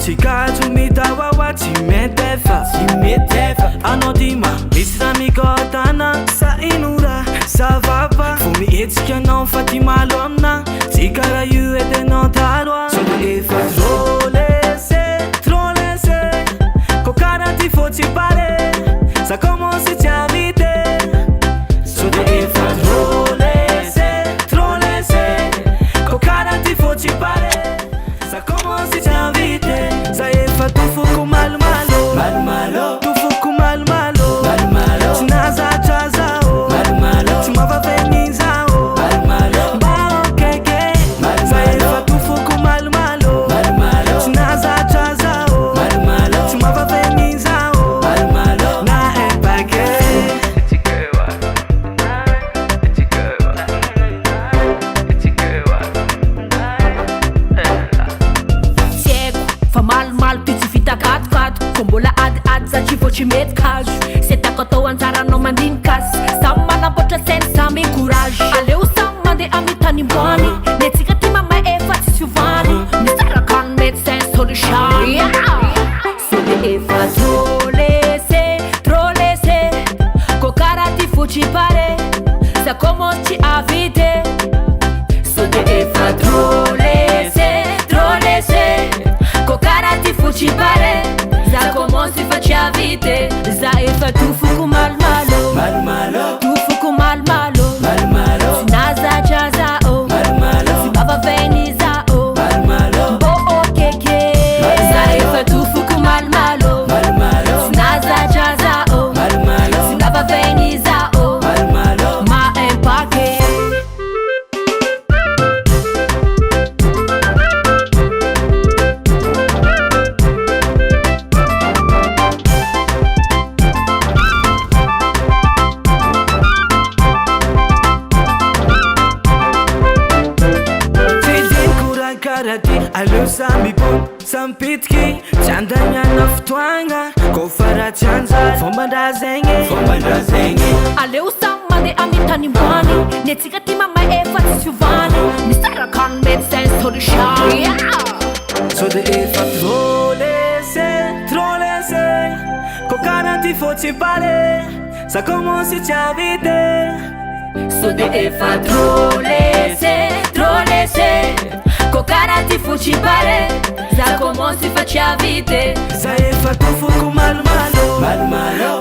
tsy kajo mitawawa tsy metefa anao dima misy raha mikotana sa inora savapa fo mihetsika anao fa ty malo amina tsy karaha io edenao taloha sao de efa trop laissé ko karaha ty fô tsy pare ça commence tsy avite sao de efa trop laissé ko karaha ty fô tsy pare ça commence tsy avite za efa tofoko malomalo tofoko malomalo tsy nazatra zao tsy mavaveny zao mba okeke za efa tofoko malomalo tsy nazatra zao tsy mavaveny zao na empake fa malomalo ty tsy vita katokato ko mbola adiady satria vao tsy mety kazo se tako atao anjaranao mandinikasy samy manamboatra sainy samy courage aleo samy mandeha amy tany mboany ny atsika ty mamay efa tsy fiovany misaraka ny médecin solution so de efa trop laissé ko karaha ty fo tsy pare ça commence tsy avite so de efa trop laissé ko karaha ty fo tsy pare za commence fa tsy avite za efa tofoko malomalo tofoko malomalo tsy nazatra zao tsy mavaveny zao mbo okeke za efa tofoko malomalo tsy nazatra zao tsy mavaveny zao ma empake karati aleo samby pon sampitiky tsy andaniana fotoagna ko fara tsy anjary fomban-draha zegny aleo samy mandeha amy tany mboany ny atsika ty mamay efa tsy fiovany misaraka ny médecin solution so de efa trop laissé ko karaha ty fô tsy pare ça commence tsy avite so de efa trop laissé ko karaha ty fo tsy pare za commence fa tsy avite za efa tofoko malomalo